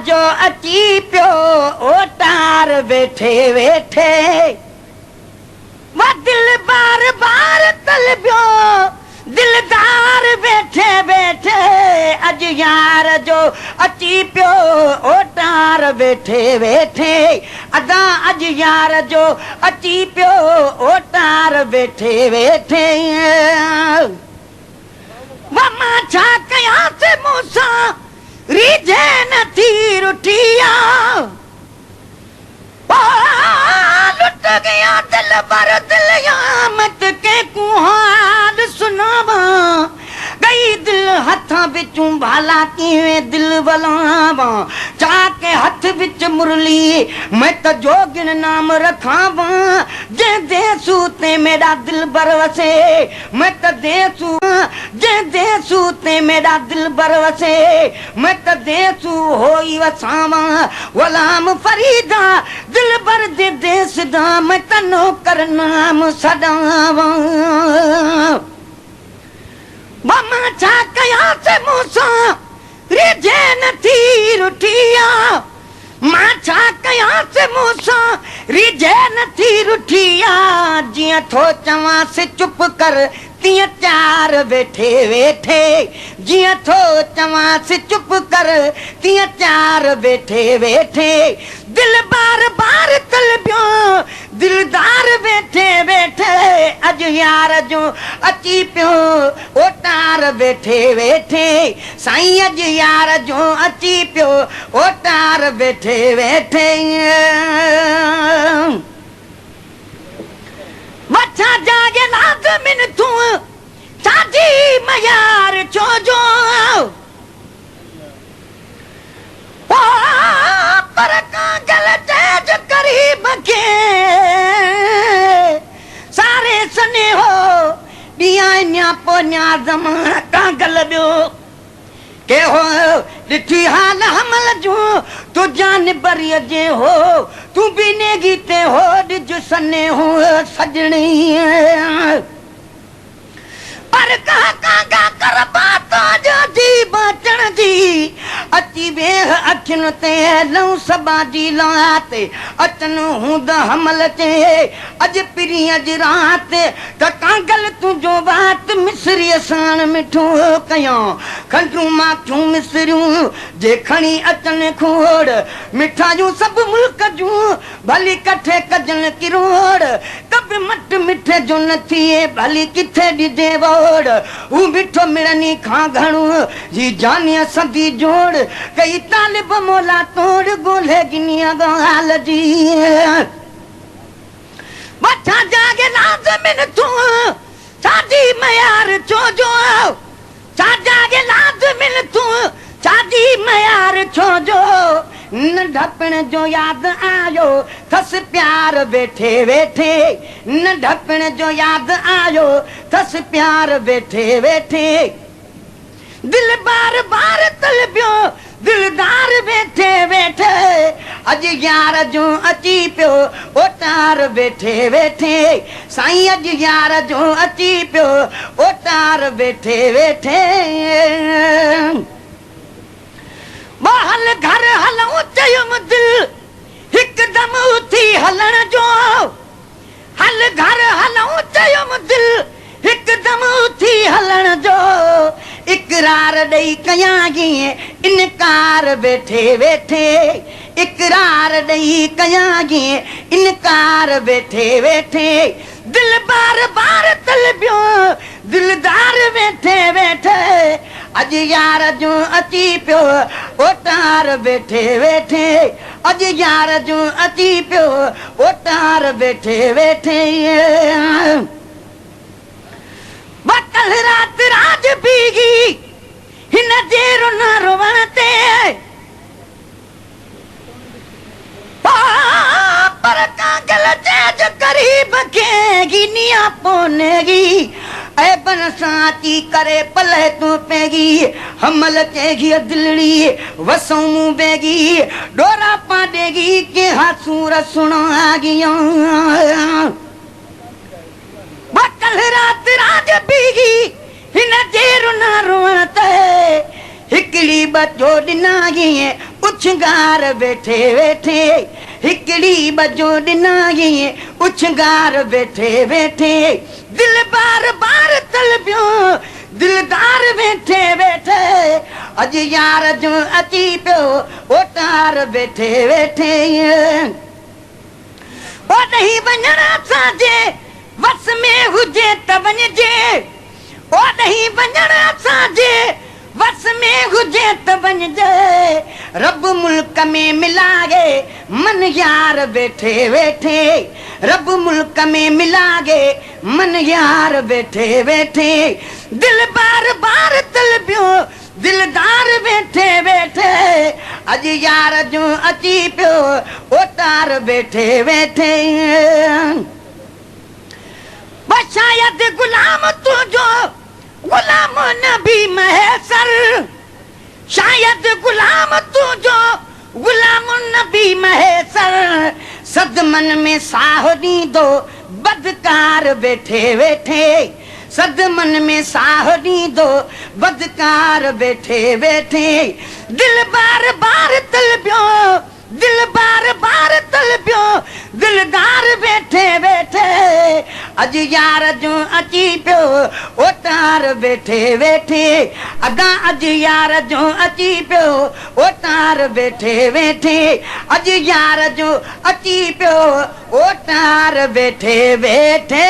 जो अची पियो ओटार वेठे वेठे वा दिल बार बार तलबियो दिलदार वेठे वेठे अज यार जो अची पियो ओटार वेठे वेठे अदा अज यार जो अची पियो ओटार वेठे वेठे वमा छा कयां से मूसा रीझे नथी रुठिया लुट गया दिल बर दिल यामत के कुहार सुनावा गई दिल हथा बिचू भाला किवें दिल वलावा चाके हथ बिच मुरली मैं तो जोगिन नाम रखावा जे देसू ते मेरा दिल बर वसे मैं तो देसू जे देसू ते मेरा दिल बर वसे मैं तो देसू होई वसावा गुलाम फरीदा दिल बर दे देस दा मैं तनो कर नाम सदावा मामा छा कयां से मूसा रिझे नथी रुठिया मां छा कयां से मूसा रिझे नथी रुठिया जियां थो चवां से चुप कर तियां चार वेठे वेठे जियां थो चवां से चुप कर तियां चार वेठे वेठे दिल बार बार तलबियो दिलदार वेठे वेठे अज यार जो अची पियो ओटार वेठे वेठे साईं अज यार जो अची पियो ओटार वेठे वेठे वछा जागे लाज़मिन तू साजी मयार छो जो पर कांगल तेज करीब के सारे सने हो दिया न्या पोन्या जमा कांगल बियो के हो दिठी हाल हमल जो तू जान बरिय जे हो तू बिने गीते हो दिज सने हो सजनी पर कहा कांगा कर बात जो जी बचन जी अची वेह अखिन ते लऊ सबा जी लाते अचन हुंद हमल चे अज पिरी अज रात त कांगल तुझो बात मिसरी असान मिठो कया खंडू माखियूं मिसरियूं जे खणी अचन खोड़ मिठाइयूं सब मुल्क जूं भली कठे कजन किरोड़ कब मट मिठे जो न थिए भली किथे ॾिजे वोड़ ऊ मिठो मिलनी खां घणो जी जानिया सदी जोड़ कई तालिब मोला तोड़ गोले गिनिया गाल जी बच्चा जागे लाज़मिन तू साजी मयार छो जो सा जागे लाज़मिन तू साजी मयार छो जो न ढपण जो याद आयो थस प्यार वेठे वेठे न ढपण जो याद आयो थस प्यार वेठे वेठे दिल बार बार तलबियो दिलदार वेठे वेठे अज यार जो अची पियो ओटार वेठे वेठे साईं अज यार जो अची पियो ओटार वेठे वेठे महल घर हलूं चयुम दिल हिकदम उथी हलण जो हल घर हलूं चयुम दिल हिकदम उथी हलण जो इकरार ॾेई कयां इनकार वेठे वेठे इकरार ॾेई कयां इनकार वेठे वेठे दिल बार बार तलबियो दिलदार वेठे वेठे अज यार जो अची पियो ओटार वेठे वेठे अज यार जो अची पियो ओटार वेठे वेठे कल रात राज बीगी हिन जे रुन रोवण ते पर कांगल तेज करीब केगी निया पोनेगी ऐ बन साची करे पले तू पेगी हमल चेगी दिलड़ी वसों बेगी डोरा पाडेगी के हासूर सुना गिया कल रात राज बीगी हिन जे रुन रोवण ते हिकड़ी बचो ॾिना उछ उछंगार वेठे वेठे हिकड़ी बजो दिनाई उछंगार वेठे वेठे दिल बार बार तलबियो दिलदार वेठे वेठे अज यार जो अची पियो ओटार वेठे वेठे ओ नहीं वञणा साजे वस में हुजे त वञजे ओ नहीं वञणा साजे वस में हुजे त वञजे रब मुल्क में मिलागे मन यार वेठे वेठे रब मुल्क में मिलागे मन यार वेठे वेठे दिल बार बार तलबियो दिलदार वेठे वेठे अज यार जो अची पियो ओटार वेठे वेठे शायद गुलाम तुझो गुलाम नबी महसर शायद गुलाम तुझो गुलाम नबी महसर सदमन में साह ॾींदो बदकार वेठे वेठे सदमन में साह ॾींदो बदकार वेठे वेठे दिल बार बार तलबियो दिल बार बार तलबियो दिलदार वेठे वेठे अज यार जो अची पियो ओटार वेठे वेठे अदा अज यार जो अची पियो ओटार वेठे वेठे अज यार जो अची पियो ओटार वेठे वेठे